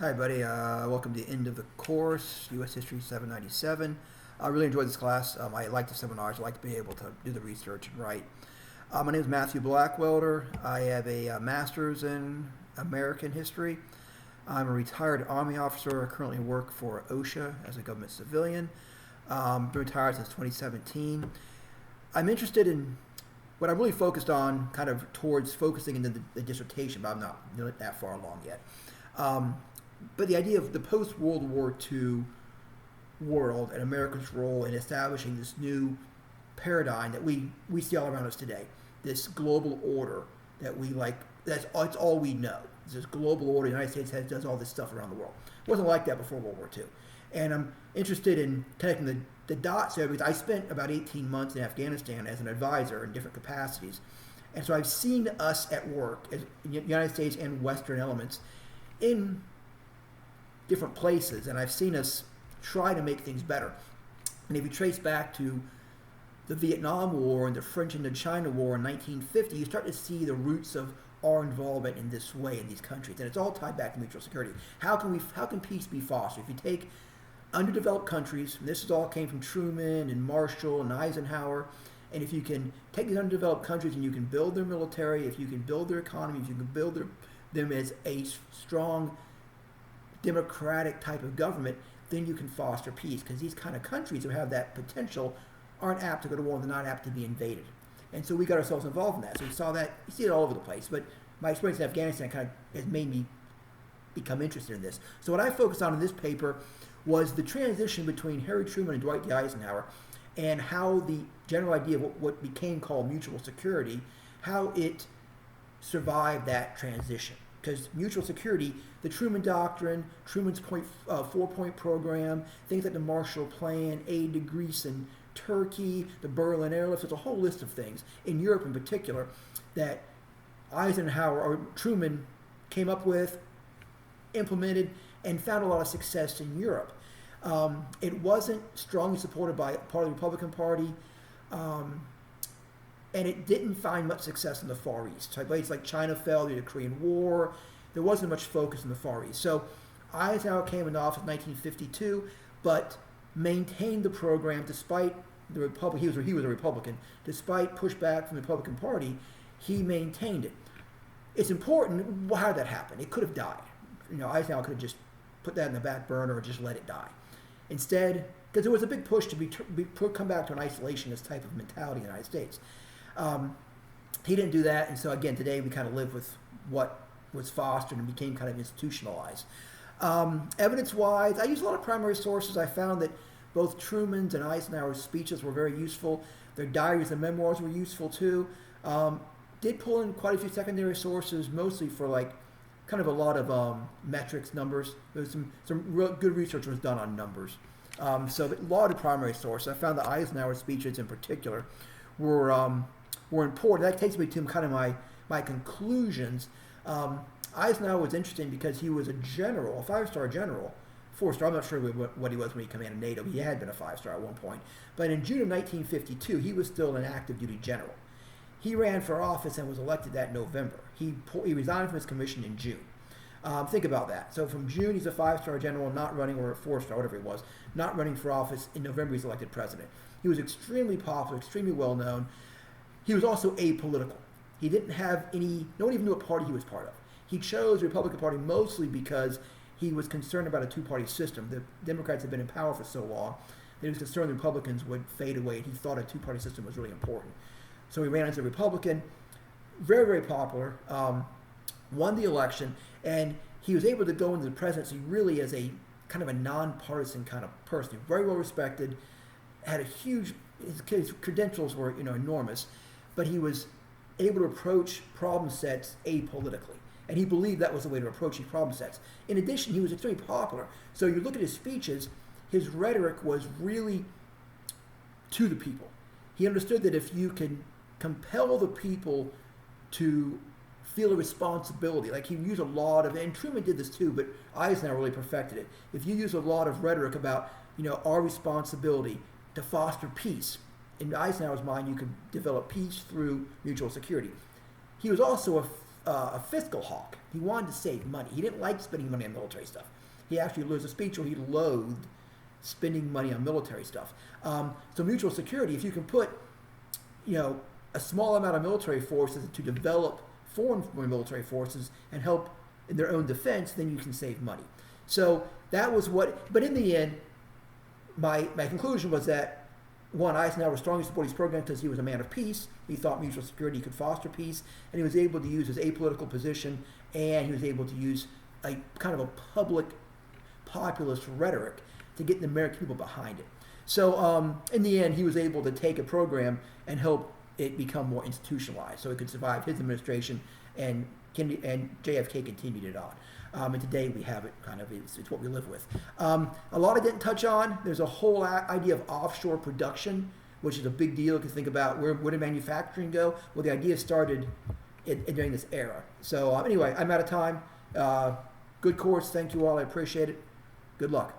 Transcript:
Hi, buddy. Welcome to the end of the course, U.S. History 797. I really enjoyed this class. I like the seminars. I like to be able to do the research and write. My name is Matthew Blackwelder. I have a master's in American history. I'm a retired Army officer. I currently work for OSHA as a government civilian. Been retired since 2017. I'm interested in what I'm really focused on, kind of towards focusing into the dissertation, but I'm not that far along yet. But the idea of the post-World War II world and America's role in establishing this new paradigm that we see all around us today, this global order that we like, it's all we know. It's this global order. The United States does all this stuff around the world. It wasn't like that before World War II. And I'm interested in connecting the dots there because I spent about 18 months in Afghanistan as an advisor in different capacities. And so I've seen us at work as United States and Western elements in different places, and I've seen us try to make things better. And if you trace back to the Vietnam War and the French Indochina War in 1950, you start to see the roots of our involvement in this way in these countries, and it's all tied back to mutual security. How can peace be fostered? If you take underdeveloped countries, and this all came from Truman and Marshall and Eisenhower, and if you can take these underdeveloped countries and you can build their military, if you can build their economy, if you can build them as a strong democratic type of government, then you can foster peace, because these kind of countries who have that potential aren't apt to go to war, they're not apt to be invaded. And so we got ourselves involved in that. So we saw that, you see it all over the place, but my experience in Afghanistan kind of has made me become interested in this. So what I focused on in this paper was the transition between Harry Truman and Dwight D. Eisenhower, and how the general idea of what became called mutual security, how it survived that transition. Because mutual security, the Truman Doctrine, Truman's four-point program, things like the Marshall Plan, aid to Greece and Turkey, the Berlin airlift, there's a whole list of things, in Europe in particular, that Eisenhower or Truman came up with, implemented, and found a lot of success in Europe. It wasn't strongly supported by part of the Republican Party, and it didn't find much success in the Far East. So places like China fell during the Korean War. There wasn't much focus in the Far East. So Eisenhower came into office in 1952, but maintained the program despite the Republic. He was a Republican. Despite pushback from the Republican Party, he maintained it. It's important. How did that happen? It could have died. Eisenhower could have just put that in the back burner or just let it die. Instead, because there was a big push to come back to an isolationist type of mentality in the United States. He didn't do that, and so again, today we kind of live with what was fostered and became kind of institutionalized. Evidence-wise, I use a lot of primary sources. I found that both Truman's and Eisenhower's speeches were very useful. Their diaries and memoirs were useful too. Did pull in quite a few secondary sources, mostly for like kind of a lot of metrics, numbers. There was some real good research was done on numbers. So a lot of primary sources. I found that Eisenhower's speeches in particular were important. That takes me to kind of my conclusions. Eisenhower was interesting because he was a general, a five-star general, four-star. I'm not sure what he was when he commanded NATO. He had been a five-star at one point. But in June of 1952, he was still an active duty general. He ran for office and was elected that November. He resigned from his commission in June. Think about that. So from June, he's a five-star general, not running, or a four-star, whatever he was, not running for office. In November, he's elected president. He was extremely popular, extremely well-known. He was also apolitical. He didn't have no one even knew what party he was part of. He chose the Republican Party mostly because he was concerned about a two-party system. The Democrats had been in power for so long that he was concerned the Republicans would fade away, and he thought a two-party system was really important. So he ran as a Republican, very, very popular, won the election, and he was able to go into the presidency really as a kind of a nonpartisan kind of person. Very well respected, had a huge, his credentials were enormous, but he was able to approach problem sets apolitically. And he believed that was the way to approach these problem sets. In addition, he was extremely popular. So you look at his speeches, his rhetoric was really to the people. He understood that if you can compel the people to feel a responsibility, like he used a lot of, and Truman did this too, but Eisenhower really perfected it. If you use a lot of rhetoric about, our responsibility to foster peace, in Eisenhower's mind, you could develop peace through mutual security. He was also a fiscal hawk. He wanted to save money. He didn't like spending money on military stuff. He actually, there's a speech where he loathed spending money on military stuff. So mutual security, if you can put, a small amount of military forces to develop foreign military forces and help in their own defense, then you can save money. So that was but in the end, my conclusion was that, one, Eisenhower strongly supported his program because he was a man of peace. He thought mutual security could foster peace, and he was able to use his apolitical position, and he was able to use a kind of a public populist rhetoric to get the American people behind it. So in the end, he was able to take a program and help it become more institutionalized so it could survive his administration, and JFK continued it on. And today we have it kind of, it's what we live with. A lot I didn't touch on. There's a whole idea of offshore production, which is a big deal if you think about where did manufacturing go? Well, the idea started during this era. So anyway, I'm out of time. Good course. Thank you all. I appreciate it. Good luck.